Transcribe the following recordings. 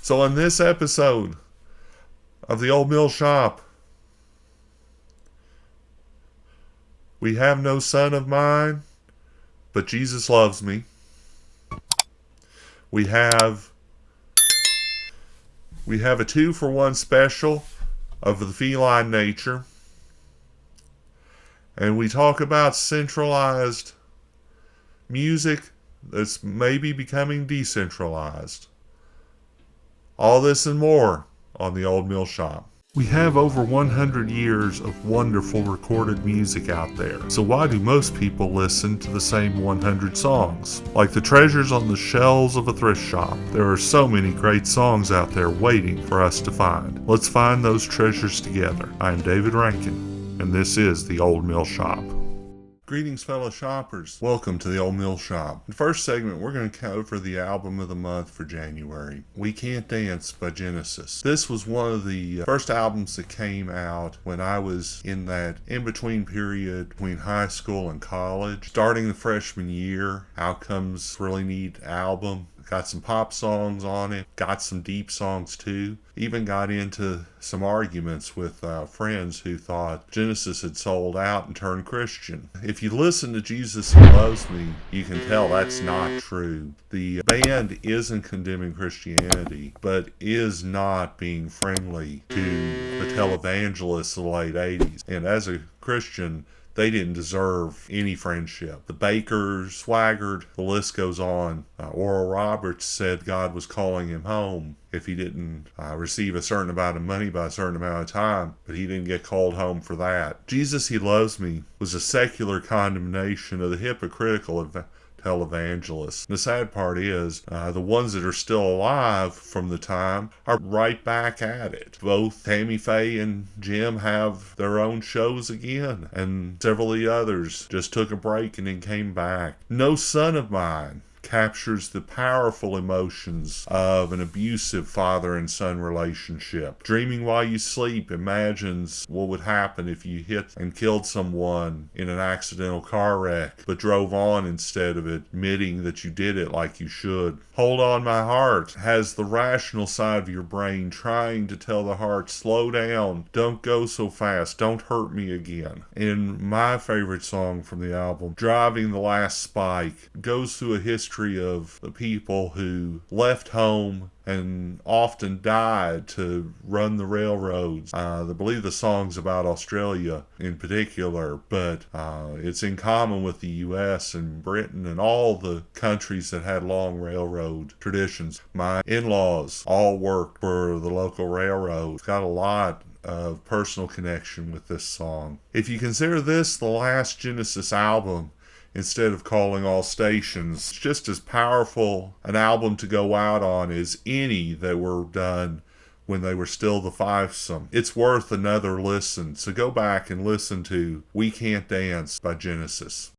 So on this episode of the Old Mill Shop, we have no son of mine, but Jesus loves me. We have a 2-for-1 special of the feline nature. And we talk about centralized music that's maybe becoming decentralized. All this and more on the Old Mill Shop. We have over 100 years of wonderful recorded music out there. So why do most people listen to the same 100 songs? Like the treasures on the shelves of a thrift shop, there are so many great songs out there waiting for us to find. Let's find those treasures together. I am David Rankin, and this is the Old Mill Shop. Greetings, fellow shoppers. Welcome to the Old Mill Shop. In the first segment, we're going to cover the album of the month for January, We Can't Dance by Genesis. This was one of the first albums that came out when I was in that in-between period between high school and college. Starting the freshman year, Outcome's really neat album. Got some pop songs on it, got some deep songs too. Even got into some arguments with friends who thought Genesis had sold out and turned Christian. If you listen to Jesus He Loves Me, you can tell that's not true. The band isn't condemning Christianity, but is not being friendly to the televangelists of the late 80s. And as a Christian, they didn't deserve any friendship. The Bakers swaggered, the list goes on. Oral Roberts said God was calling him home if he didn't receive a certain amount of money by a certain amount of time, but he didn't get called home for that. Jesus He Loves Me was a secular condemnation of the hypocritical televangelists. The sad part is, the ones that are still alive from the time are right back at it. Both Tammy Faye and Jim have their own shows again, and several of the others just took a break and then came back. No Son of Mine captures the powerful emotions of an abusive father and son relationship. Dreaming While You Sleep imagines what would happen if you hit and killed someone in an accidental car wreck, but drove on instead of admitting that you did it like you should. Hold On My Heart has the rational side of your brain trying to tell the heart, slow down, don't go so fast, don't hurt me again. And my favorite song from the album, Driving the Last Spike, goes through a history of the people who left home and often died to run the railroads. I believe the song's about Australia in particular, but it's in common with the U.S. and Britain and all the countries that had long railroad traditions. My in-laws all worked for the local railroad. It's got a lot of personal connection with this song. If you consider this the last Genesis album, instead of Calling All Stations, it's just as powerful an album to go out on as any that were done when they were still the fivesome. It's worth another listen, so go back and listen to We Can't Dance by Genesis.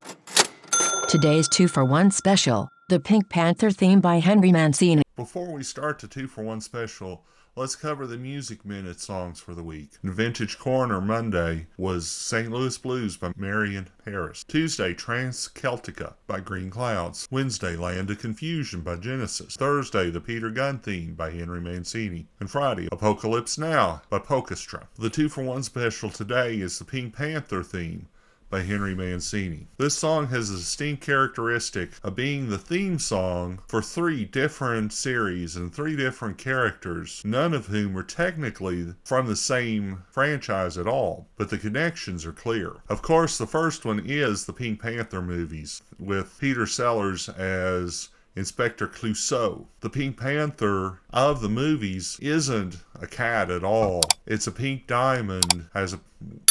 Today's 2-for-1 special, the Pink Panther theme by Henry Mancini. Before we start the 2-for-1 special, let's cover the Music Minute songs for the week. Vintage Corner Monday was St. Louis Blues by Marion Harris. Tuesday, Trans-Celtica by Green Clouds. Wednesday, Land of Confusion by Genesis. Thursday, The Peter Gunn Theme by Henry Mancini. And Friday, Apocalypse Now by Polkastra. The 2-for-1 special today is the Pink Panther theme by Henry Mancini. This song has a distinct characteristic of being the theme song for 3 different series and 3 different characters, none of whom are technically from the same franchise at all, but the connections are clear. Of course, the first one is the Pink Panther movies, with Peter Sellers as Inspector Clouseau. The Pink Panther of the movies isn't a cat at all. It's a pink diamond, has a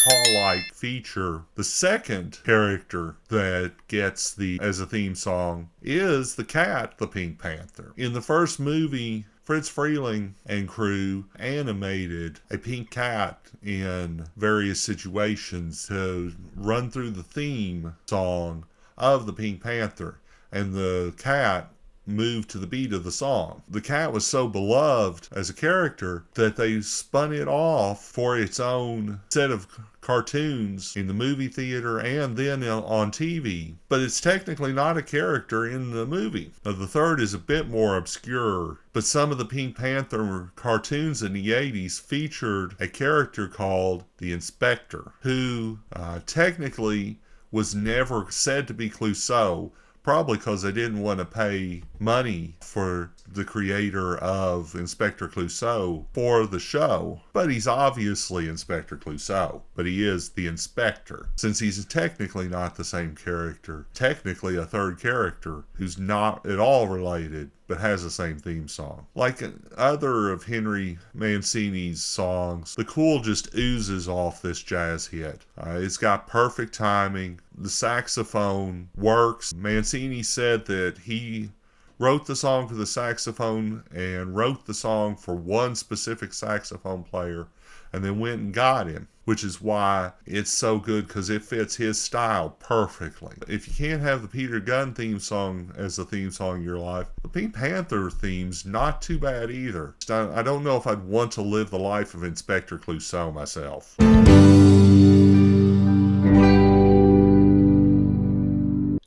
paw-like feature. The second character that gets as a theme song is the cat, the Pink Panther. In the first movie, Fritz Freeling and crew animated a pink cat in various situations to run through the theme song of the Pink Panther. And the cat move to the beat of the song. The cat was so beloved as a character that they spun it off for its own set of cartoons in the movie theater and then on TV. But it's technically not a character in the movie. Now, the third is a bit more obscure, but some of the Pink Panther cartoons in the 80s featured a character called the Inspector, who technically was never said to be Clouseau, probably because they didn't want to pay money for the creator of Inspector Clouseau for the show. But he's obviously Inspector Clouseau, but he is the Inspector, since he's technically not the same character, technically a third character who's not at all related, but has the same theme song. Like other of Henry Mancini's songs, the cool just oozes off this jazz hit. It's got perfect timing. The saxophone works. Mancini said that he wrote the song for the saxophone and wrote the song for one specific saxophone player and then went and got him, which is why it's so good, because it fits his style perfectly. If you can't have the Peter Gunn theme song as the theme song of your life, the Pink Panther theme's not too bad either. I don't know if I'd want to live the life of Inspector Clouseau myself.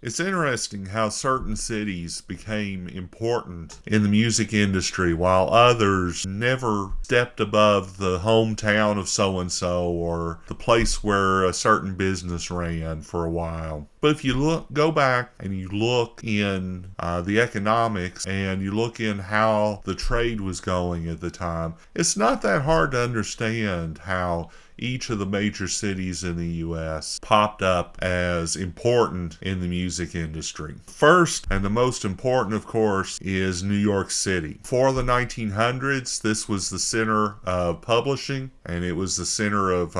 It's interesting how certain cities became important in the music industry while others never stepped above the hometown of so-and-so or the place where a certain business ran for a while. But if you go back and you look in the economics and you look in how the trade was going at the time, it's not that hard to understand how each of the major cities in the U.S. popped up as important in the music industry. First, and the most important, of course, is New York City. For the 1900s, this was the center of publishing, and it was the center of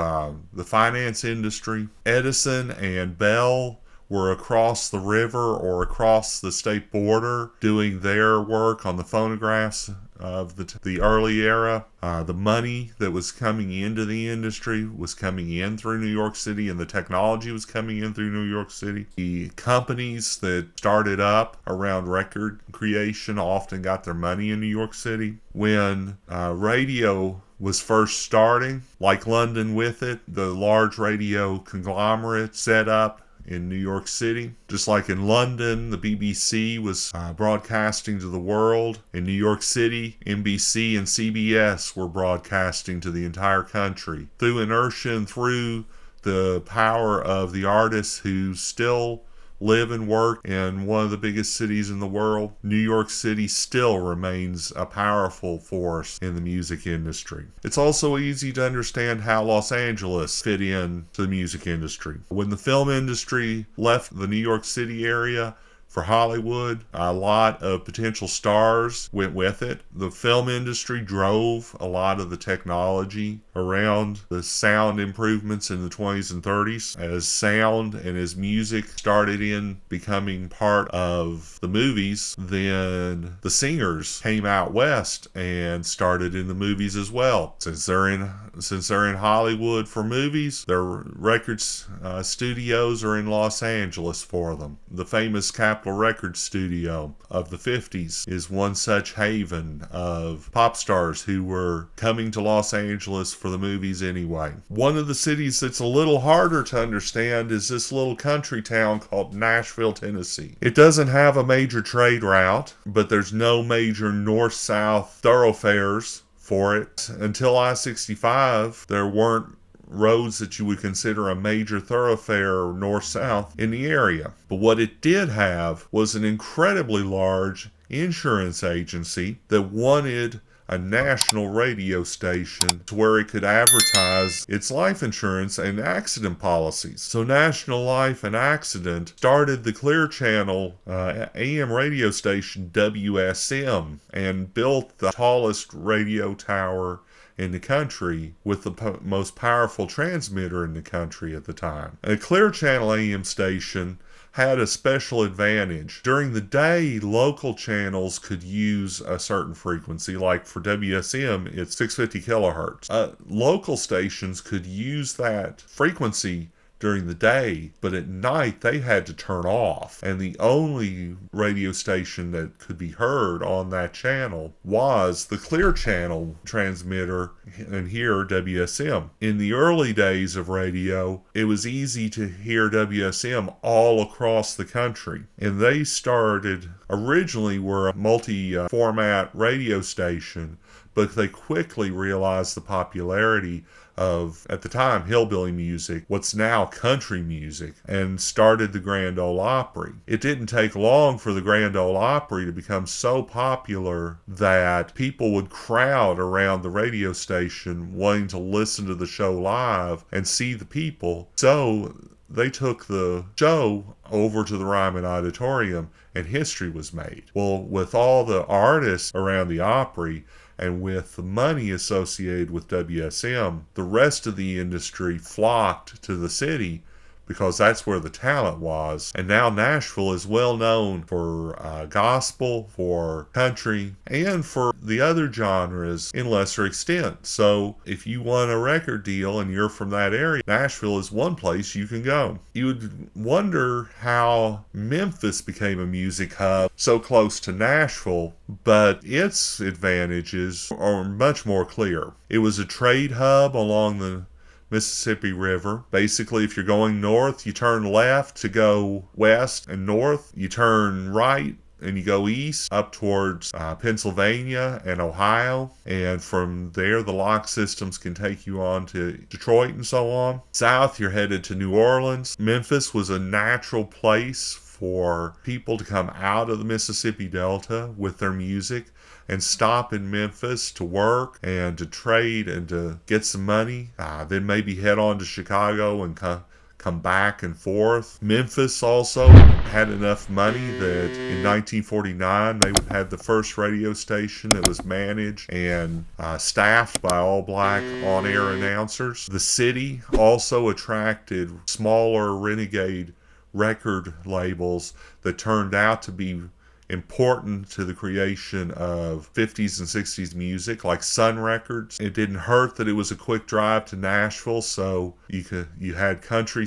the finance industry. Edison and Bell were across the river or across the state border doing their work on the phonographs of the early era. The money that was coming into the industry was coming in through New York City, and the technology was coming in through New York City. The companies that started up around record creation often got their money in New York City. When radio was first starting, like London with it, the large radio conglomerate set up in New York City. Just like in London, the BBC was broadcasting to the world. In New York City, NBC and CBS were broadcasting to the entire country. Through inertia and through the power of the artists who still live and work in one of the biggest cities in the world, New York City still remains a powerful force in the music industry. It's also easy to understand how Los Angeles fit in to the music industry. When the film industry left the New York City area for Hollywood, a lot of potential stars went with it. The film industry drove a lot of the technology around the sound improvements in the 20s and 30s. As sound and as music started in becoming part of the movies, then the singers came out west and started in the movies as well. Since they're in Hollywood for movies, their records studios are in Los Angeles for them. The famous Capitol Records studio of the 50s is one such haven of pop stars who were coming to Los Angeles for the movies anyway. One of the cities that's a little harder to understand is this little country town called Nashville, Tennessee. It doesn't have a major trade route, but there's no major north-south thoroughfares for it. Until I-65, there weren't roads that you would consider a major thoroughfare north-south in the area. But what it did have was an incredibly large insurance agency that wanted a national radio station to where it could advertise its life insurance and accident policies. So National Life and Accident started the Clear Channel AM radio station WSM and built the tallest radio tower in the country with the most powerful transmitter in the country at the time. A Clear Channel AM station had a special advantage. During the day, local channels could use a certain frequency, like for WSM, it's 650 kilohertz. Local stations could use that frequency during the day, but at night they had to turn off. And the only radio station that could be heard on that channel was the Clear Channel transmitter, and here WSM. In the early days of radio, it was easy to hear WSM all across the country. And they started, originally were a multi-format radio station, but they quickly realized the popularity of, at the time, hillbilly music, what's now country music, and started the Grand Ole Opry. It didn't take long for the Grand Ole Opry to become so popular that people would crowd around the radio station wanting to listen to the show live and see the people. So they took the show over to the Ryman Auditorium, and history was made. Well, with all the artists around the Opry, and with the money associated with WSM, the rest of the industry flocked to the city because that's where the talent was. And now Nashville is well known for gospel, for country, and for the other genres in lesser extent. So if you want a record deal and you're from that area, Nashville is one place you can go. You would wonder how Memphis became a music hub so close to Nashville, but its advantages are much more clear. It was a trade hub along the Mississippi River. Basically, if you're going north, you turn left to go west and north. You turn right and you go east up towards Pennsylvania and Ohio. And from there, the lock systems can take you on to Detroit and so on. South, you're headed to New Orleans. Memphis was a natural place for people to come out of the Mississippi Delta with their music and stop in Memphis to work and to trade and to get some money. Then maybe head on to Chicago and come back and forth. Memphis also had enough money that in 1949 they would have the first radio station that was managed and staffed by all black on-air announcers. The city also attracted smaller renegade record labels that turned out to be important to the creation of 50s and 60s music, like Sun Records. It didn't hurt that it was a quick drive to Nashville, so you had country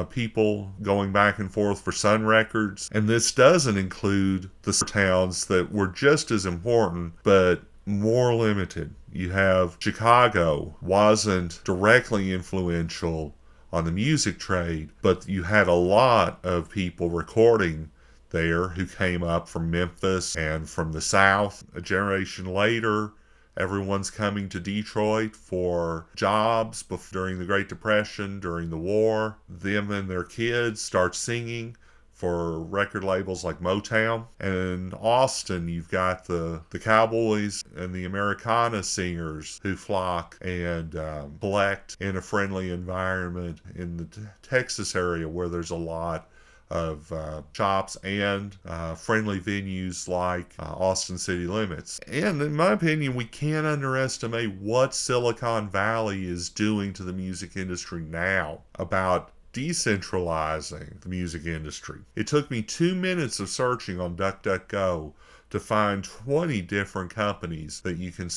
people going back and forth for Sun Records. And this doesn't include the towns that were just as important, but more limited. You have Chicago, wasn't directly influential on the music trade, but you had a lot of people recording there who came up from Memphis and from the South. A generation later, everyone's coming to Detroit for jobs during the Great Depression, during the war. Them and their kids start singing for record labels like Motown. And in Austin, you've got the Cowboys and the Americana singers who flock and collect in a friendly environment in the Texas area where there's a lot of shops and friendly venues like Austin City Limits. And in my opinion, we can't underestimate what Silicon Valley is doing to the music industry now about decentralizing the music industry. It took me 2 minutes of searching on DuckDuckGo to find 20 different companies that you can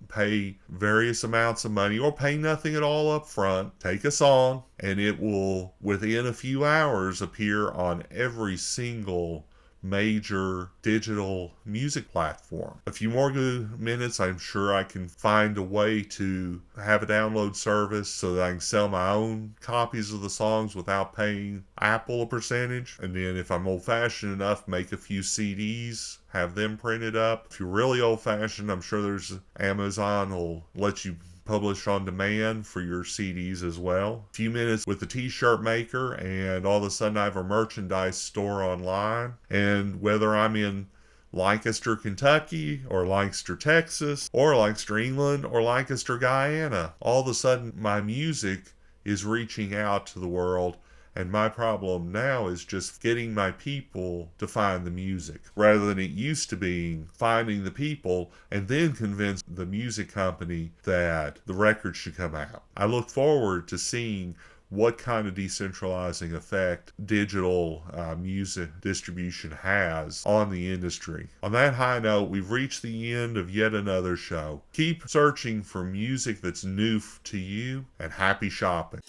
pay various amounts of money or pay nothing at all up front, take a song, and it will, within a few hours, appear on every single major digital music platform. A few more good minutes, I'm sure I can find a way to have a download service so that I can sell my own copies of the songs without paying Apple a percentage. And then if I'm old-fashioned enough, make a few CDs, have them printed up. If you're really old-fashioned, I'm sure there's Amazon will let you publish on demand for your CDs as well. A few minutes with the t-shirt maker, and all of a sudden I have a merchandise store online. And whether I'm in Lancaster, Kentucky, or Lancaster, Texas, or Lancaster, England, or Lancaster, Guyana, all of a sudden my music is reaching out to the world. And my problem now is just getting my people to find the music, rather than it used to being finding the people and then convince the music company that the record should come out. I look forward to seeing what kind of decentralizing effect digital music distribution has on the industry. On that high note, we've reached the end of yet another show. Keep searching for music that's new to you, and happy shopping.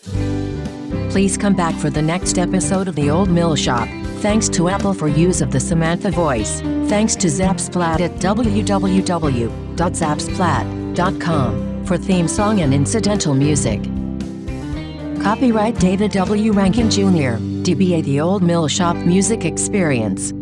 Please come back for the next episode of The Old Mill Shop. Thanks to Apple for use of the Samantha voice. Thanks to Zapsplat at www.zapsplat.com for theme song and incidental music. Copyright David W. Rankin Jr., DBA The Old Mill Shop Music Experience.